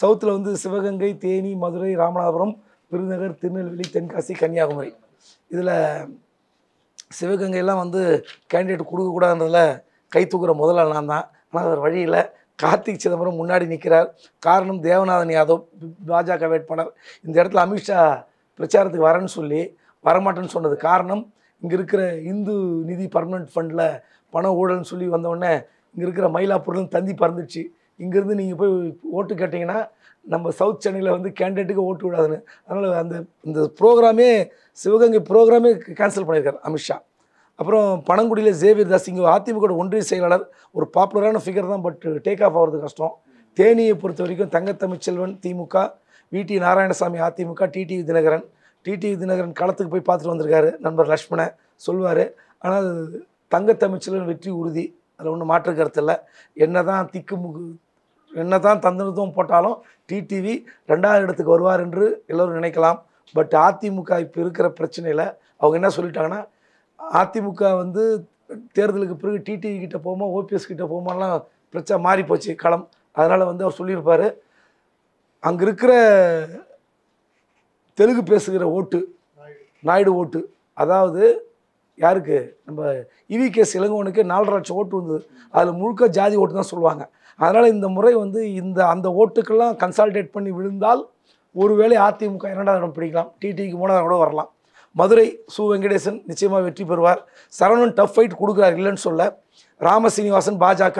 சவுத்தில் வந்து சிவகங்கை, தேனி, மதுரை, ராமநாதபுரம், விருதுநகர், திருநெல்வேலி, தென்காசி, கன்னியாகுமரி. இதில் சிவகங்கையெல்லாம் வந்து கேண்டிடேட் கொடுக்கக்கூடாதுன்றதில் கை தூக்குற முதல்ல நான் தான். ஆனால் வேறு வழியில் கார்த்திக் சிதம்பரம் முன்னாடி நிற்கிறார். காரணம் தேவநாதன் யாதவ் பாஜக வேட்பாளர். இந்த இடத்துல அமித்ஷா பிரச்சாரத்துக்கு வரேன்னு சொல்லி வரமாட்டேன்னு சொன்னது காரணம் இங்கே இருக்கிற இந்து நிதி பர்மனெண்ட் ஃபண்டில் பண ஊழல்னு சொல்லி வந்தவுடனே இங்கே இருக்கிற மயிலாப்பூர்லேருந்து தந்தி பறந்துச்சு. இங்கேருந்து நீங்கள் போய் ஓட்டு கேட்டிங்கன்னா நம்ம சவுத் சென்னையில் வந்து கேண்டிடேட்டுக்கு ஓட்டு விடாதுன்னு. அதனால் இந்த ப்ரோக்ராமே சிவகங்கை ப்ரோக்ராமே கேன்சல் பண்ணியிருக்கார் அமித்ஷா. அப்புறம் பனங்குடியில் ஜேவியர் தாஸ் இங்கே அதிமுக ஒன்றிய செயலாளர் ஒரு பாப்புலரான ஃபிகர் தான், பட் டேக் ஆஃப் ஆகிறது கஷ்டம். தேனியை பொறுத்த வரைக்கும் தங்கத்தமிழ்ச்செல்வன் திமுக, விடி நாராயணசாமி அதிமுக, டிடிவி தினகரன் களத்துக்கு போய் பார்த்துட்டு வந்திருக்காரு. நண்பர் லக்ஷ்மண சொல்வார். ஆனால் தங்கத்தமிழ்ச்செல்வன் வெற்றி உறுதி, அதில் ஒன்றும் மாற்று கருத்து இல்லை. என்ன தான் தந்திரத்துவம் போட்டாலும் டிடிவி 2வது இடத்துக்கு வருவார் என்று எல்லோரும் நினைக்கலாம். பட் அதிமுக இப்போ இருக்கிற பிரச்சனையில் அவங்க என்ன சொல்லிட்டாங்கன்னா, அதிமுக வந்து தேர்தலுக்கு பிறகு டிடிவி கிட்ட போகுமா ஓபிஎஸ் கிட்ட போகுமாலாம் பிரச்சனை மாறி போச்சு களம். அதனால் வந்து அவர் சொல்லியிருப்பார், அங்கே இருக்கிற தெலுங்கு பேசுகிற ஓட்டு நாயுடு ஓட்டு, அதாவது யாருக்கு நம்ம இவிகேஎஸ் இளங்கோவனுக்கு 4.5 லட்சம் ஓட்டு வந்தது. அதில் முழுக்க ஜாதி ஓட்டு தான் சொல்லுவாங்க. அதனால் இந்த முறை வந்து அந்த ஓட்டுக்கெல்லாம் கன்சால்டேட் பண்ணி விழுந்தால் ஒருவேளை அதிமுக 2வது இடம் பிடிக்கலாம், டிடிவிக்கு 3வது கூட வரலாம். மதுரை சு வெங்கடேசன் நிச்சயமாக வெற்றி பெறுவார். சரவணன் டஃப் ஃபைட் கொடுக்குறார் இல்லைன்னு சொல்ல. ராமசீனிவாசன் பாஜக,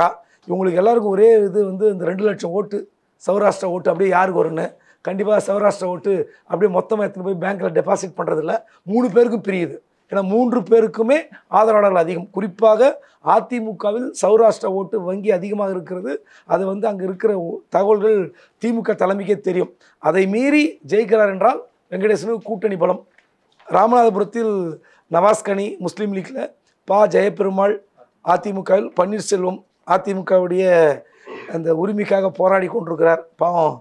இவங்களுக்கு எல்லாருக்கும் ஒரே இது வந்து இந்த 2 லட்சம் ஓட்டு சௌராஷ்டிரா ஓட்டு அப்படியே யாருக்கு வரும்னு. கண்டிப்பாக சௌராஷ்டிரா ஓட்டு அப்படியே மொத்தமாக எடுத்துன்னு போய் பேங்க்கில் டெபாசிட் பண்ணுறதில்ல, 3 பேருக்கும் பிரியுது. ஏன்னா 3 பேருக்குமே ஆதரவாளர்கள் அதிகம். குறிப்பாக அதிமுகவில் சௌராஷ்டிரா ஓட்டு வங்கி அதிகமாக இருக்கிறது. அது வந்து அங்கே இருக்கிற தகவல்கள் திமுக தலைமைக்கே தெரியும். அதை மீறி ஜெயிக்கிறார் என்றால் வெங்கடேசனுக்கு கூட்டணி பலம். ராமநாதபுரத்தில் நவாஸ்கனி முஸ்லீம் லீக்கில், ஜெயபெருமாள் அதிமுகவில், பன்னீர்செல்வம் அதிமுகவுடைய அந்த உரிமைக்காக போராடி கொண்டிருக்கிறார். பாவம்,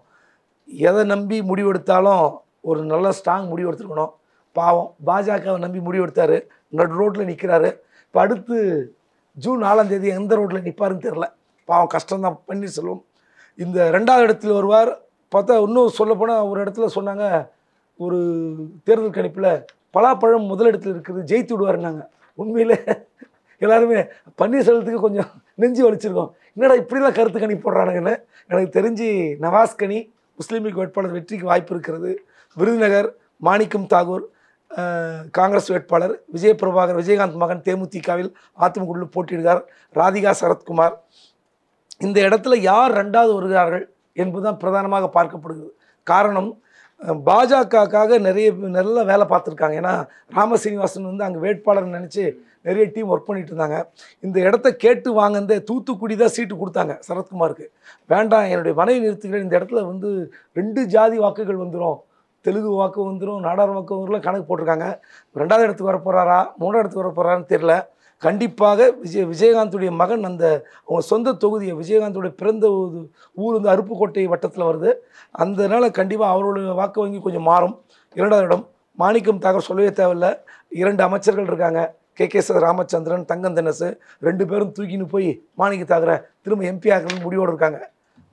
எதை நம்பி முடிவெடுத்தாலும் ஒரு நல்ல ஸ்ட்ராங் முடிவு எடுத்துருக்கணும். பாவம் பாஜகவை நம்பி முடிவெடுத்தார், நடு ரோட்டில் நிற்கிறாரு. இப்போ அடுத்து ஜூன் 4ஆம் தேதி எந்த ரோட்டில் நிற்பாருன்னு தெரில. பாவம் கஷ்டம்தான் பன்னீர்செல்வம். இந்த 2வது இடத்துல வருவார். பார்த்தா இன்னும் சொல்லப்போனால் ஒரு இடத்துல சொன்னாங்க, ஒரு தேர்தல் கணிப்பில் பலாப்பழம் முதலிடத்தில் இருக்குது, ஜெயித்து விடுவாருன்னாங்க. உண்மையில் எல்லாருமே பன்னீர்செல்வத்துக்கு கொஞ்சம் நெஞ்சு வலிச்சிருக்கோம். என்னடா இப்படிலாம் கருத்து கணிப்பு போடுறானுங்கன்னு. எனக்கு தெரிஞ்சு நவாஸ்கனி முஸ்லீம் லீக் வேட்பாளர் வெற்றிக்கு வாய்ப்பு இருக்கிறது. விருதுநகர் மாணிக்கம் தாகூர் காங்கிரஸ் வேட்பாளர். விஜயகாந்த் மகன் தேமுதிகவில் அதிமுக போட்டியிடுகிறார். ராதிகா சரத்குமார். இந்த இடத்துல யார் 2வது வருகிறார்கள் என்பதுதான் பிரதானமாக பார்க்கப்படுகிறது. காரணம், பாஜகக்காக நல்ல வேலை பார்த்துருக்காங்க. ஏன்னா ராமசீனிவாசன் வந்து அங்கே வேட்பாளர் நினச்சி நிறைய டீம் ஒர்க் பண்ணிட்டு இருந்தாங்க. இந்த இடத்த கேட்டு வாங்கந்தே தூத்துக்குடி தான் சீட்டு கொடுத்தாங்க சரத்குமாருக்கு. வேண்டாம், என்னுடைய மனைவி நிறுத்துகிறேன், இந்த இடத்துல வந்து 2 ஜாதி வாக்குகள் வந்துடும், தெலுங்கு வாக்கு வந்துடும், நாடார் வாக்கு வந்துடும் கணக்கு போட்டிருக்காங்க. 2வது இடத்துக்கு வர போகிறாரா 3வது இடத்துக்கு வர போகிறாரான்னு தெரில. கண்டிப்பாக விஜயகாந்துடைய மகன் அந்த அவங்க சொந்த தொகுதியை, விஜயகாந்துடைய பிறந்த ஊர் வந்து அருப்புக்கோட்டை வட்டத்தில் வருது. அதனால் கண்டிப்பாக அவருடைய வாக்கு வங்கி கொஞ்சம் மாறும். 2வது இடம் மாணிக்கம் தாகூர் சொல்லவே தேவையில்லை. 2 அமைச்சர்கள் இருக்காங்க, கே.கே. ராமச்சந்திரன், தங்கம் தென்னசு. 2 பேரும் தூக்கின்னு போய் மாணிக்க தாகூரை திரும்ப எம்பி ஆகணும்னு முடிவோடு இருக்காங்க.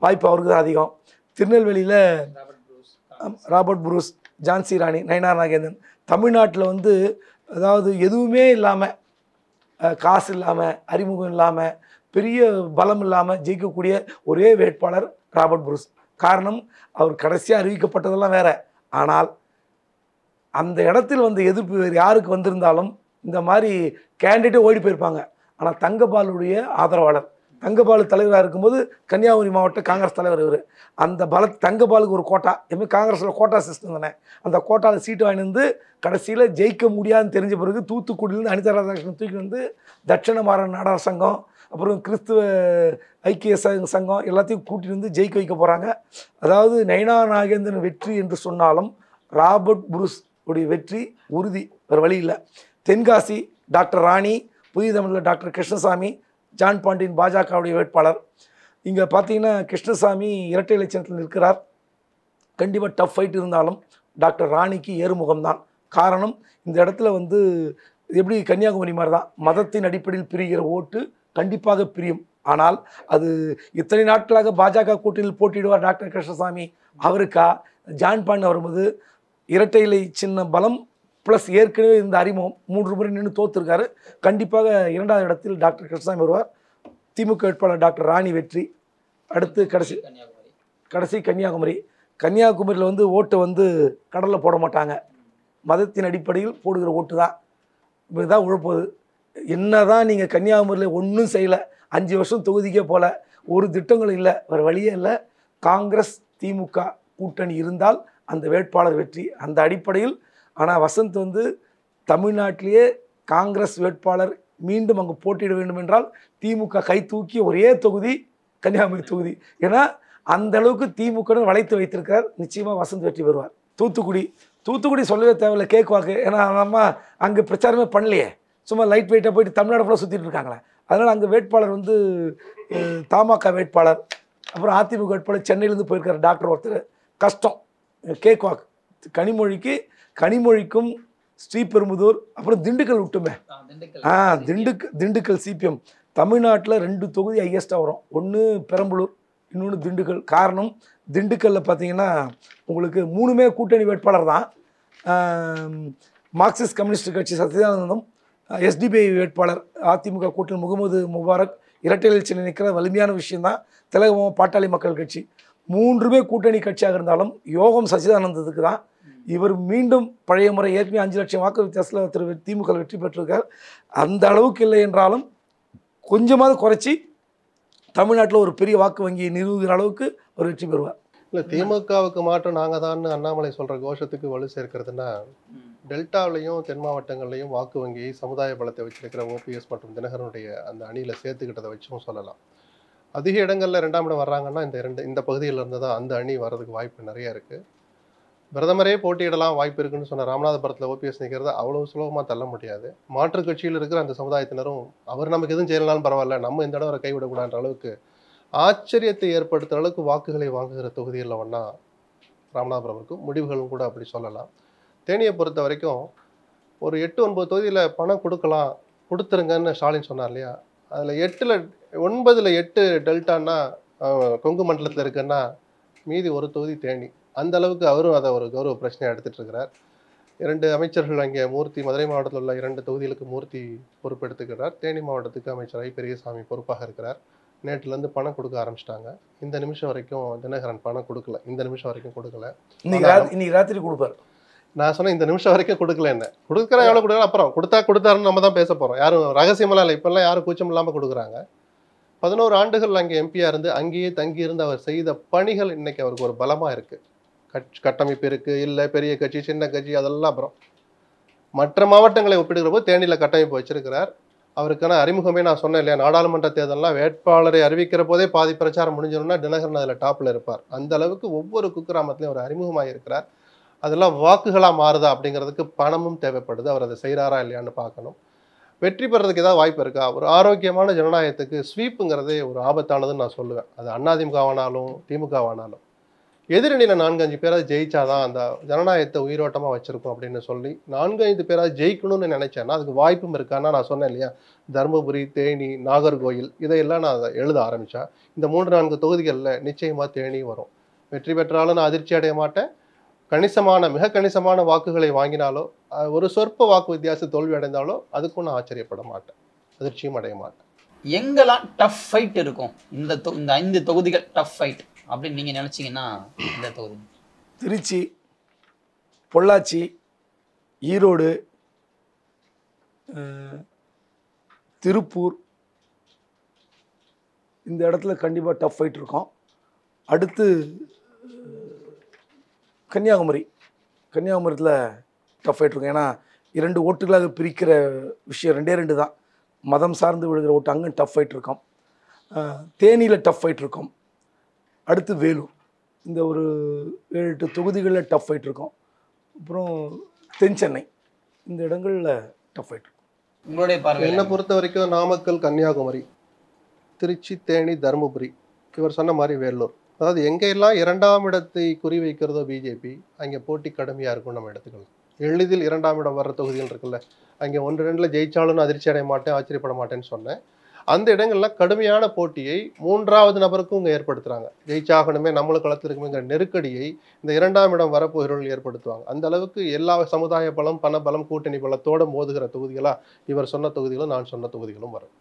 வாய்ப்பு அவருக்கு தான் அதிகம். திருநெல்வேலியில் ராபர்ட் புரூஸ், ஜான்சி ராணி, நயனார் நாகேந்திரன். தமிழ்நாட்டில் வந்து அதாவது எதுவுமே இல்லாமல், காசு இல்லாமல், அறிமுகம் இல்லாமல், பெரிய பலம் இல்லாமல் ஜெயிக்கக்கூடிய ஒரே வேட்பாளர் ராபர்ட் புரூஸ். காரணம், அவர் கடைசியாக அறிவிக்கப்பட்டதெல்லாம் வேறு. ஆனால் அந்த இடத்தில் வந்து எதிர்ப்பு வேறு யாருக்கு வந்திருந்தாலும் இந்த மாதிரி கேண்டிடேட்டே ஓடி போயிருப்பாங்க. ஆனால் தங்கபாலுடைய ஆதரவாளர், தங்கபாலு தலைவராக இருக்கும்போது கன்னியாகுமரி மாவட்ட காங்கிரஸ் தலைவர் இவர். அந்த தங்கபாலுக்கு ஒரு கோட்டா, எப்பவுமே காங்கிரஸில் கோட்டா சிஸ்டம் தானே, அந்த கோட்டாவில் சீட்டு வாங்கி வந்து கடைசியில் ஜெயிக்க முடியாதுன்னு தெரிஞ்ச பிறகு தூத்துக்குடியிலேருந்து அனிதா ராதாகிருஷ்ணன் தூக்கி வந்து தட்சிண மாற நாடார் சங்கம், அப்புறம் கிறிஸ்துவ ஐக்கிய சங்கம் எல்லாத்தையும் கூட்டிட்டு வந்து ஜெயிக்க வைக்க போகிறாங்க. அதாவது நயனா நாகேந்திரன் வெற்றி என்று சொன்னாலும் ராபர்ட் புரூஸ் உடைய வெற்றி உறுதி, வேறு வழி இல்லை. தென்காசி டாக்டர் ராணி, புதிய தமிழில் டாக்டர் கிருஷ்ணசாமி, ஜான் பாண்டியன் பாஜகவுடைய வேட்பாளர். இங்கே பார்த்தீங்கன்னா கிருஷ்ணசாமி இரட்டை இலட்சணத்தில் நிற்கிறார். கண்டிப்பாக டஃப் ஃபைட் இருந்தாலும் டாக்டர் ராணிக்கு ஏறுமுகம்தான். காரணம், இந்த இடத்துல வந்து எப்படி கன்னியாகுமரி மாதிரி தான் மதத்தின் அடிப்படையில் பிரிகிற ஓட்டு கண்டிப்பாக பிரியும். ஆனால் அது இத்தனை நாட்களாக பாஜக கூட்டணியில் போட்டியிடுவார் டாக்டர் கிருஷ்ணசாமி, அவருக்கா ஜான் பாண்டியன் வரும்போது இரட்டை இலை சின்ன பலம் ப்ளஸ் ஏற்கனவே இந்த அறிமுகம் 3 முறை நின்று தோத்துருக்காரு. கண்டிப்பாக 2வது இடத்தில் டாக்டர் கிருஷ்ணசாமி வருவார். திமுக வேட்பாளர் டாக்டர் ராணி வெற்றி. அடுத்து கடைசி கன்னியாகுமரியில் வந்து ஓட்டு வந்து கடலில் போட மாட்டாங்க, மதத்தின் அடிப்படையில் போடுகிற ஓட்டு தான். இதுதான் உழப்போகுது. என்ன தான் நீங்கள் கன்னியாகுமரியில் ஒன்றும் செய்யலை, 5 வருஷம் தொகுதிக்கே போகல, ஒரு திட்டங்கள் இல்லை, வேறு வழியே இல்லை. காங்கிரஸ் திமுக கூட்டணி இருந்தால் அந்த வேட்பாளர் வெற்றி. அந்த அடிப்படையில் ஆனால் வசந்த் வந்து தமிழ்நாட்டிலேயே காங்கிரஸ் வேட்பாளர் மீண்டும் அங்கு போட்டியிட வேண்டும் என்றால் திமுக கை தூக்கிய ஒரே தொகுதி கன்னியாகுமரி தொகுதி. ஏன்னா அந்த அளவுக்கு திமுக வளைத்து வைத்திருக்கார். நிச்சயமாக வசந்த் வெற்றி பெறுவார். தூத்துக்குடி சொல்லவே தேவையில்லை, கேக் வாக்கு. ஏன்னா நம்ம அங்கே பிரச்சாரமே பண்ணலையே, சும்மா லைட் வெயிட்டாக போயிட்டு தமிழ்நாடு ஃபுல்லாக சுற்றிட்டு இருக்காங்களே. அதனால் அங்கே வேட்பாளர் வந்து தமாக வேட்பாளர், அப்புறம் அதிமுக வேட்பாளர் சென்னையிலேருந்து போயிருக்காரு டாக்டர் ஒருத்தர். கஷ்டம் கேக் வாக்கு. கனிமொழிக்கும் ஸ்ரீபெரும்புதூர், அப்புறம் திண்டுக்கல் விட்டுமே. திண்டுக்கல் சிபிஎம் தமிழ்நாட்டில் 2 தொகுதி ஹையஸ்ட்டாக வரும். ஒன்று பெரம்பலூர், இன்னொன்று திண்டுக்கல். காரணம் திண்டுக்கல்லில் பார்த்தீங்கன்னா உங்களுக்கு 3மே கூட்டணி வேட்பாளர் தான். மார்க்சிஸ்ட் கம்யூனிஸ்ட் கட்சி சத்யானந்தம், எஸ்டிபிஐ வேட்பாளர் அதிமுக கூட்டணி முகமது முபாரக், இரட்டை இலை சின்னம் நிற்கிற வலிமையான விஷயந்தான். தெலுங்கு பாட்டாளி மக்கள் கட்சி 3மே கூட்டணி கட்சியாக இருந்தாலும் யோகம் சச்சிதானந்தத்துக்கு தான். இவர் மீண்டும் பழைய முறை ஏற்கனவே 5 லட்சம் வாக்கு வித்தியாசத்தில் திமுக வெற்றி பெற்றிருக்கார். அந்த அளவுக்கு இல்லை என்றாலும் கொஞ்சமாவது குறைச்சி தமிழ்நாட்டில் ஒரு பெரிய வாக்கு வங்கியை நிறுவுகிற அளவுக்கு ஒரு வெற்றி பெறுவார். இல்லை, திமுகவுக்கு மாற்றம் நாங்கள் தான் அண்ணாமலை சொல்கிற கோஷத்துக்கு வலு சேர்க்கிறதுனா, டெல்டாவிலையும் தென் மாவட்டங்கள்லையும் வாக்கு வங்கியை சமுதாய பலத்தை வச்சிருக்கிற ஓபிஎஸ் மற்றும் தினகரனுடைய அந்த அணியில் சேர்த்துக்கிட்டதை வச்சும் சொல்லலாம். அதிக இடங்களில் 2ஆம் இடம் வர்றாங்கன்னா இந்த பகுதியில் இருந்து தான் அந்த அணி வர்றதுக்கு வாய்ப்பு நிறைய இருக்குது. பிரதமரே போட்டியிடலாம் வாய்ப்பு இருக்குன்னு சொன்ன ராமநாதபுரத்தில் ஓபிஎஸ் நிற்கிறத அவ்வளோ சுலபமாக தள்ள முடியாது. மாற்றுக் கட்சியில் இருக்கிற அந்த சமுதாயத்தினரும் அவர் நமக்கு எதுவும் செய்யலனாலும் பரவாயில்ல, நம்ம இந்த இடம் அவரை கைவிடக்கூடாதுன்ற அளவுக்கு ஆச்சரியத்தை ஏற்படுத்துகிற அளவுக்கு வாக்குகளை வாங்குகிற தொகுதியில் ஒன்றா ராமநாதபுரம் இருக்கும். முடிவுகளும் கூட அப்படி சொல்லலாம். தேனியை பொறுத்த வரைக்கும் ஒரு 8-9 தொகுதியில் பணம் கொடுத்துருங்கன்னு ஸ்டாலின் சொன்னார் இல்லையா, அதில் 9ல் 8 டெல்டான்னா கொங்கு மண்டலத்தில் இருக்குன்னா மீதி ஒரு தொகுதி தேனி. அந்த அளவுக்கு அவரும் அதை ஒரு கௌரவ பிரச்சனையாக எடுத்துகிட்டு இருக்கிறார். 2 அமைச்சர்கள் அங்கே மூர்த்தி, மதுரை மாவட்டத்தில் உள்ள 2 தொகுதிகளுக்கு மூர்த்தி பொறுப்பெடுத்துக்கிறார். தேனி மாவட்டத்துக்கு அமைச்சர் பெரியசாமி பொறுப்பாக இருக்கிறார். நேற்றுலேருந்து பணம் கொடுக்க ஆரம்பிச்சிட்டாங்க. இந்த நிமிஷம் வரைக்கும் தினகரன் பணம் கொடுக்கல. இந்த நிமிஷம் வரைக்கும் கொடுக்கல. இன்னைக்கு ராத்திரி கொடுப்பார். நான் சொன்னேன் இந்த நிமிஷம் வரைக்கும் கொடுக்கல. என்ன கொடுக்குற எவ்வளோ கொடுக்குற, அப்புறம் கொடுத்தாருன்னு நம்ம தான் பேச போகிறோம். யாரும் ரகசியமெல்லாம் இல்லை, இப்போல்லாம் யாரும் கூச்சம் இல்லாமல் கொடுக்குறாங்க. 11 ஆண்டுகள் அங்கே எம்பியாக இருந்து அங்கேயே தங்கியிருந்து அவர் செய்த பணிகள் இன்னைக்கு அவருக்கு ஒரு பலமாக இருக்குது. கட்டமைப்பு இருக்குது, இல்லை பெரிய கட்சி சின்ன கட்சி அதெல்லாம். அப்புறம் மற்ற மாவட்டங்களை ஒப்பிடுகிற போது தேனியில் கட்டமைப்பு வச்சிருக்கிறார். அவருக்கான அறிமுகமே நான் சொன்னேன் இல்லையா, நாடாளுமன்ற தேர்தலாம் வேட்பாளரை அறிவிக்கிற போதே பாதி பிரச்சாரம் முடிஞ்சிடும்னா தினகரன் அதில் டாப்பில் இருப்பார். அந்த அளவுக்கு ஒவ்வொரு குக்கிராமத்திலையும் அவர் அறிமுகமாக இருக்கிறார். அதெல்லாம் வாக்குகளாக மாறுதா அப்படிங்கிறதுக்கு பணமும் தேவைப்படுது. அவர் அதை செய்கிறாரா இல்லையான்னு பார்க்கணும். வெற்றி பெறதுக்கு ஏதாவது வாய்ப்பு இருக்கா? ஒரு ஆரோக்கியமான ஜனநாயகத்துக்கு ஸ்வீப்புங்கிறதே ஒரு ஆபத்தானதுன்னு நான் சொல்லுவேன். அது அதிமுகவானாலும் திமுகவானாலும் எதிரணியில் 4-5 பேராவது ஜெயிச்சாதான் அந்த ஜனநாயகத்தை உயிரோட்டமாக வச்சிருக்கோம் அப்படின்னு சொல்லி 4-5 பேராவது ஜெயிக்கணும்னு நினைச்சேன்னா அதுக்கு வாய்ப்பும் இருக்கான்னா நான் சொன்னேன் இல்லையா, தருமபுரி, தேனி, நாகர்கோயில் இதையெல்லாம் நான் அதை எழுத ஆரம்பித்தா இந்த 3-4 தொகுதிகளில் நிச்சயமாக தேனி வரும். வெற்றி பெற்றாலும் நான் அதிர்ச்சி அடைய மாட்டேன். மிக கணிசமான வாக்குகளை வாங்கினாலோ, ஒரு சொற்ப வாக்கு வித்தியாசம் தோல்வி அடைந்தாலோ அதுக்கும் நான் ஆச்சரியப்பட மாட்டேன், அதிர்ச்சியும் அடைய மாட்டேன். எங்கெல்லாம் டஃப் ஃபைட் இருக்கும் இந்த 5 தொகுதிகள் டஃப் ஃபைட் அப்படின்னு நீங்கள் நினச்சிங்கன்னா இந்த தொகுதி திருச்சி, பொள்ளாச்சி, ஈரோடு, திருப்பூர், இந்த இடத்துல கண்டிப்பாக டஃப் ஃபைட் இருக்கும். அடுத்து கன்னியாகுமரியில் டஃப் ஃபைட் இருக்கும். ஏன்னா 2 ஓட்டுகளாக பிரிக்கிற விஷயம் 2 தான். மதம் சார்ந்து விழுகிற ஓட்டு, அங்கே டஃப் ஃபைட் இருக்கும். தேனியில் டஃப் ஃபைட் இருக்கும். அடுத்து வேலூர், இந்த ஒரு 7-8 தொகுதிகளில் டஃப் ஃபைட் இருக்கும். அப்புறம் தென் சென்னை, இந்த இடங்களில் டஃப் ஃபைட் இருக்கும். உங்களுடைய பார்வை என்னை பொறுத்த வரைக்கும் நாமக்கல், கன்னியாகுமரி, திருச்சி, தேனி, தருமபுரி, இவர் சொன்ன மாதிரி வேலூர், அதாவது எங்கெல்லாம் 2ஆம் இடத்தை குறிவைக்கிறதோ பிஜேபி அங்கே போட்டி கடுமையாக இருக்கும். நம்ம எடுத்துக்கலாம். எளிதில் 2ஆம் இடம் வர்ற தொகுதிகள் இருக்குல்ல, அங்கே 1-2 ஜெயிச்சாலும் அதிர்ச்சி அடைய மாட்டேன், ஆச்சரியப்பட மாட்டேன்னு சொன்னேன். அந்த இடங்கள்ல கடுமையான போட்டியை 3வது நபருக்கும் இங்க ஏற்படுத்துறாங்க. ஜெயிச்சாகணுமே, நம்மளும் களத்தில் இருக்குங்கிற நெருக்கடியை இந்த 2ஆம் இடம் வரப்போகிறவர்கள் ஏற்படுத்துவாங்க. அந்த அளவுக்கு எல்லா சமுதாய பலம், பண பலம், கூட்டணி பலத்தோட மோதுகிற தொகுதிகளா இவர் சொன்ன தொகுதிகளும் நான் சொன்ன தொகுதிகளும் வரும்.